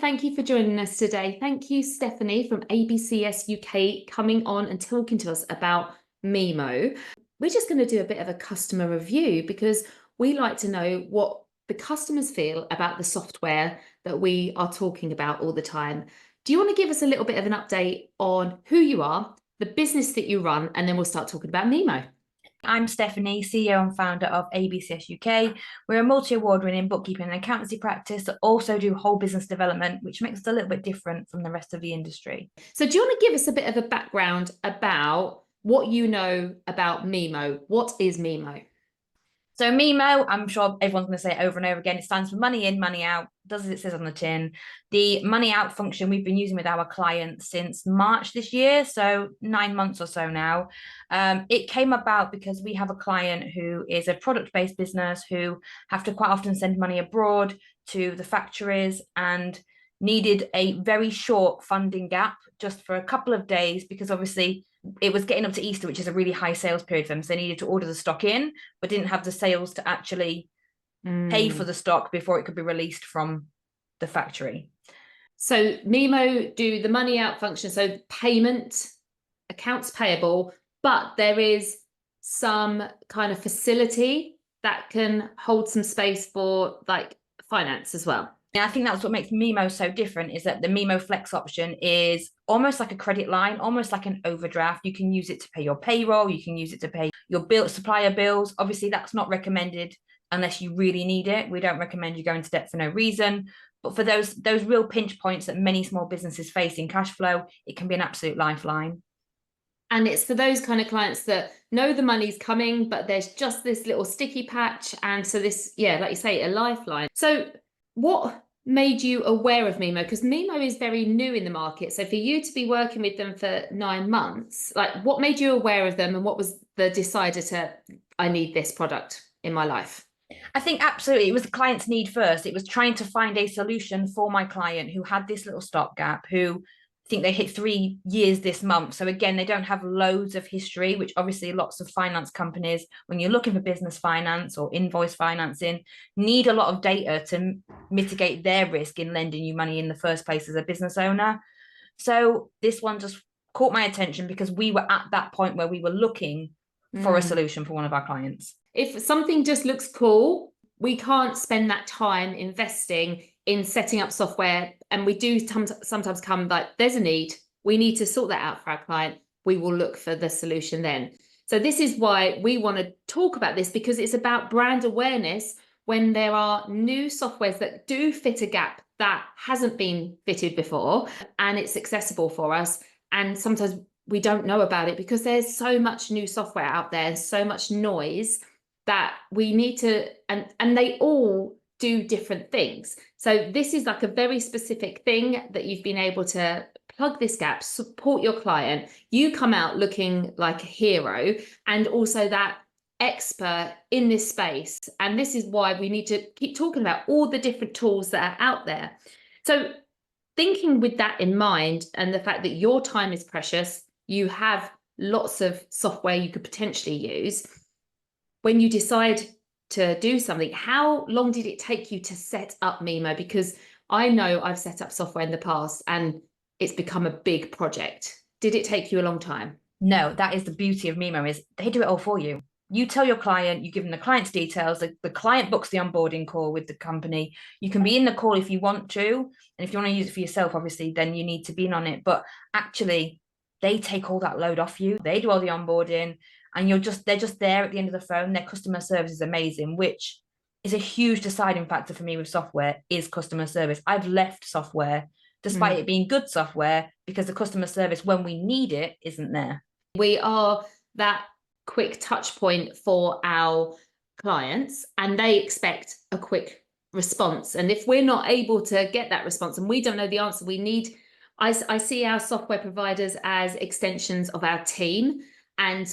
thank you for joining us today. Thank you, Stephanie from ABCS UK, coming on and talking to us about Mimo. We're just going to do a bit of a customer review because we like to know what the customers feel about the software that we are talking about all the time. Do you want to give us a little bit of an update on who you are, the business that you run, and then we'll start talking about Mimo? I'm Stephanie, CEO and founder of ABCS UK. We're a multi-award-winning bookkeeping and accountancy practice that also do whole business development, which makes us a little bit different from the rest of the industry. So do you want to give us a bit of a background about what you know about Mimo? What is Mimo? So Mimo, I'm sure everyone's going to say it over and over again, it stands for money in, money out, does as it says on the tin. The money out function we've been using with our clients since March this year, so 9 months or so now. It came about because we have a client who is a product-based business who have to quite often send money abroad to the factories and needed a very short funding gap just for a couple of days because obviously it was getting up to Easter, which is a really high sales period for them. So they needed to order the stock in, but didn't have the sales to actually pay for the stock before it could be released from the factory. So Mimo do the money out function, so payment, accounts payable, but there is some kind of facility that can hold some space for like finance as well. And I think that's what makes Mimo so different is that the Mimo Flex option is almost like a credit line, almost like an overdraft. You can use it to pay your payroll. You can use it to pay your supplier bills. Obviously, that's not recommended unless you really need it. We don't recommend you go into debt for no reason. But for those real pinch points that many small businesses face in cash flow, it can be an absolute lifeline. And it's for those kind of clients that know the money's coming, but there's just this little sticky patch. And so this, yeah, like you say, a lifeline. So what made you aware of Mimo? Because Mimo is very new in the market. So for you to be working with them for 9 months, like what made you aware of them and what was the decider to, I need this product in my life? I think absolutely it was the client's need first. It was trying to find a solution for my client who had this little stopgap, who I think they hit 3 years this month. So again, they don't have loads of history, which obviously lots of finance companies, when you're looking for business finance or invoice financing, need a lot of data to mitigate their risk in lending you money in the first place as a business owner. So this one just caught my attention because we were at that point where we were looking for a solution for one of our clients. If something just looks cool, we can't spend that time investing in setting up software. And we do sometimes come like, there's a need. We need to sort that out for our client. We will look for the solution then. So this is why we want to talk about this, because it's about brand awareness when there are new softwares that do fit a gap that hasn't been fitted before and it's accessible for us. And sometimes we don't know about it because there's so much new software out there and so much noise that we need to, and they all do different things. So this is like a very specific thing that you've been able to plug this gap, support your client. You come out looking like a hero and also that expert in this space. And this is why we need to keep talking about all the different tools that are out there. So thinking with that in mind and the fact that your time is precious, you have lots of software you could potentially use. When you decide to do something, how long did it take you to set up Mimo? Because I know I've set up software in the past and it's become a big project. Did it take you a long time? No, that is the beauty of Mimo is they do it all for you. You tell your client, you give them the client's details, the client books the onboarding call with the company. You can be in the call if you want to. And if you want to use it for yourself, obviously, then you need to be in on it. But actually, they take all that load off you. They do all the onboarding and they're just there at the end of the phone. Their customer service is amazing, which is a huge deciding factor for me with software is customer service. I've left software despite it being good software because the customer service when we need it isn't there. We are that quick touch point for our clients and they expect a quick response. And if we're not able to get that response and we don't know the answer, I see our software providers as extensions of our team, and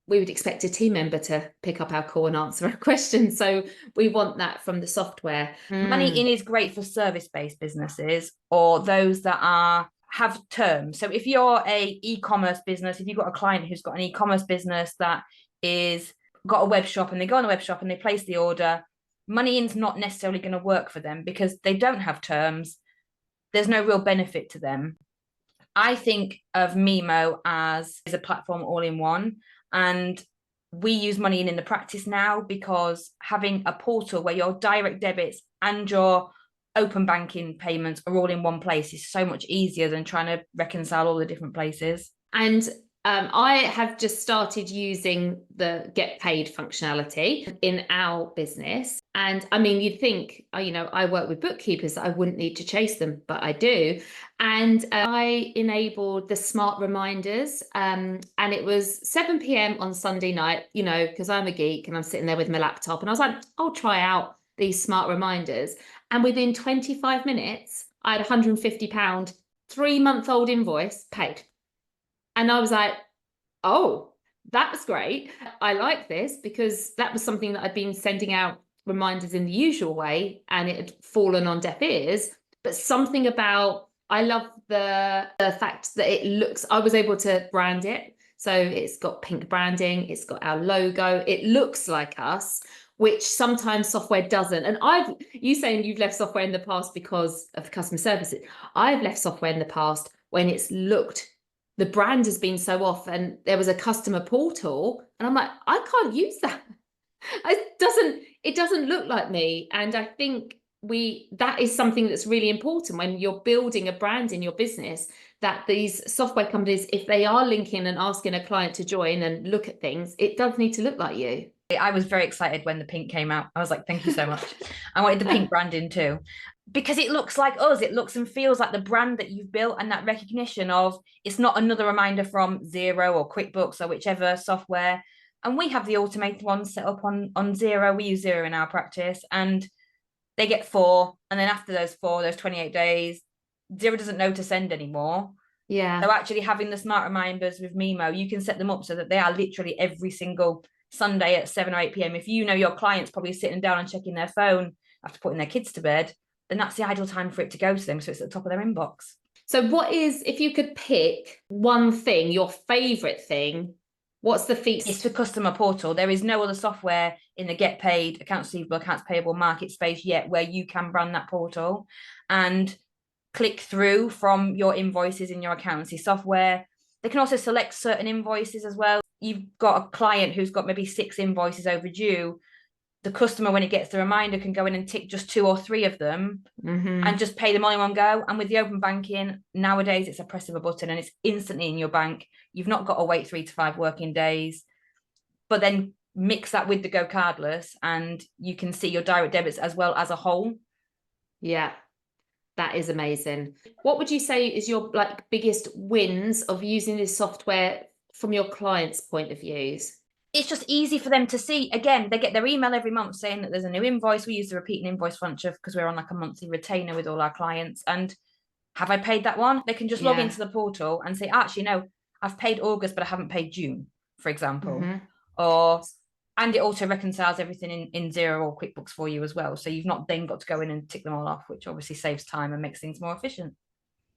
we would expect a team member to pick up our call and answer a question. So we want that from the software. Money in is great for service-based businesses or those that have terms. So if you're a e-commerce business, if you've got a client who's got an e-commerce business that is got a web shop and they go on the web shop and they place the order, money in's not necessarily going to work for them because they don't have terms. there's no real benefit to them. I think of Mimo as a platform all in one, and we use money in the practice now because having a portal where your direct debits and your open banking payments are all in one place is so much easier than trying to reconcile all the different places. And I have just started using the get paid functionality in our business. And I mean, you'd think, I work with bookkeepers, I wouldn't need to chase them, but I do. And I enabled the smart reminders. And it was 7 p.m. on Sunday night, because I'm a geek and I'm sitting there with my laptop. And I was like, I'll try out these smart reminders. And within 25 minutes, I had £150, 3-month-old invoice paid. And I was like, oh, that's great. I like this, because that was something that I'd been sending out reminders in the usual way and it had fallen on deaf ears. But something about, I love the fact that it looks, I was able to brand it. So it's got pink branding, it's got our logo, it looks like us, which sometimes software doesn't. And you saying you've left software in the past because of customer services. I've left software in the past when the brand has been so off, and there was a customer portal and I'm like, I can't use that. It doesn't look like me. And I think that is something that's really important when you're building a brand in your business, that these software companies, if they are linking and asking a client to join and look at things, it does need to look like you. I was very excited when the pink came out. I was like, thank you so much. I wanted the pink branding too, because it looks like us. It looks and feels like the brand that you've built, and that recognition of it's not another reminder from Xero or QuickBooks or whichever software. And we have the automated ones set up on Xero. We use Xero in our practice, and they get 4. And then after those 28 days, Xero doesn't know to send anymore. Yeah. So actually having the smart reminders with Mimo, you can set them up so that they are literally every single Sunday at 7 or 8 p.m. If you know your client's probably sitting down and checking their phone after putting their kids to bed, then that's the ideal time for it to go to them. So it's at the top of their inbox. So if you could pick one thing, your favorite thing, what's the feature? It's the customer portal. There is no other software in the get paid, accounts receivable, accounts payable market space yet where you can brand that portal and click through from your invoices in your accountancy software. They can also select certain invoices as well. You've got a client who's got maybe 6 invoices overdue. The customer, when it gets the reminder, can go in and tick just 2 or 3 of them and just pay them all in one go. And with the open banking, nowadays it's a press of a button and it's instantly in your bank. You've not got to wait 3 to 5 working days. But then mix that with the Go Cardless and you can see your direct debits as well as a whole. Yeah. That is amazing. What would you say is your biggest wins of using this software from your clients' point of views? It's just easy for them to see. Again, they get their email every month saying that there's a new invoice. We use the repeating invoice function because we're on a monthly retainer with all our clients. And have I paid that one? They can just log into the portal and say, actually, no, I've paid August, but I haven't paid June, for example. And it also reconciles everything in Xero or QuickBooks for you as well. So you've not then got to go in and tick them all off, which obviously saves time and makes things more efficient.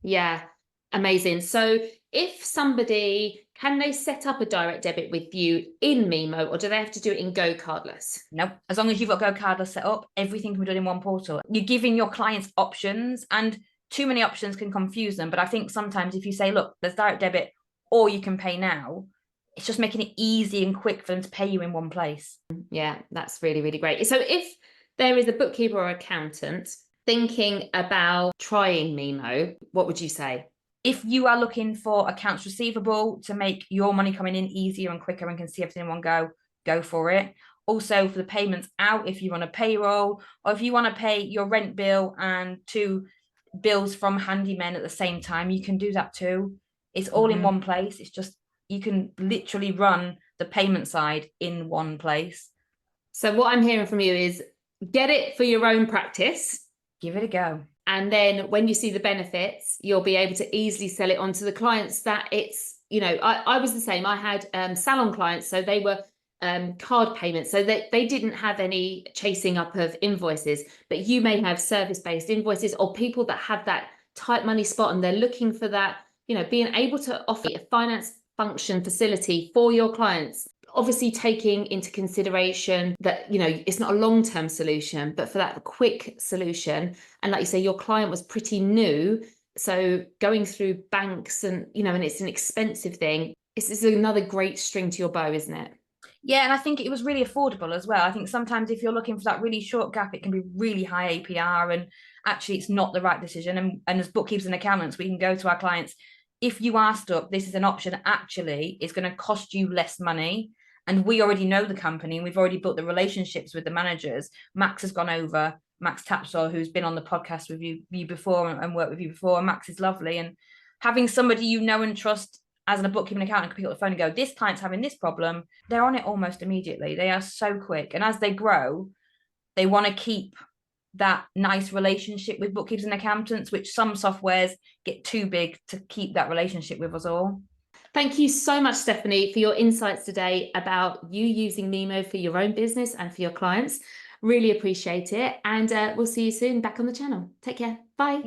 Yeah, amazing. So can they set up a direct debit with you in Mimo, or do they have to do it in Go Cardless? Nope. As long as you've got Go Cardless set up, everything can be done in one portal. You're giving your clients options, and too many options can confuse them. But I think sometimes if you say, look, there's direct debit or you can pay now, it's just making it easy and quick for them to pay you in one place. Yeah, that's really, really great. So if there is a bookkeeper or accountant thinking about trying Mimo, what would you say? If you are looking for accounts receivable to make your money coming in easier and quicker and can see everything in one go for it. Also for the payments out, if you want a payroll, or if you want to pay your rent bill and 2 bills from handymen at the same time, you can do that too. It's all in one place. It's just, you can literally run the payment side in one place. So what I'm hearing from you is get it for your own practice. Give it a go. And then when you see the benefits, you'll be able to easily sell it on to the clients that it's, I was the same. I had salon clients, so they were card payments. So they didn't have any chasing up of invoices, but you may have service-based invoices or people that have that tight money spot and they're looking for that, being able to offer a finance function facility for your clients Obviously taking into consideration that, you know, it's not a long-term solution, but for that quick solution, and like you say, your client was pretty new, so going through banks and, you know, and it's an expensive thing, this is another great string to your bow, isn't it? Yeah, and I think it was really affordable as well. I think sometimes if you're looking for that really short gap, it can be really high APR, and actually it's not the right decision. And as bookkeepers and accountants, we can go to our clients, if you are stuck, this is an option. Actually, it's going to cost you less money. And we already know the company, and we've already built the relationships with the managers. Max has gone over, Max Tapshaw, who's been on the podcast with you before and worked with you before. And Max is lovely. And having somebody you know and trust as a bookkeeping accountant can pick up the phone and go, this client's having this problem, they're on it almost immediately. They are so quick. And as they grow, they want to keep that nice relationship with bookkeepers and accountants, which some softwares get too big to keep that relationship with us all. Thank you so much, Stephanie, for your insights today about you using Mimo for your own business and for your clients. Really appreciate it. And we'll see you soon back on the channel. Take care. Bye.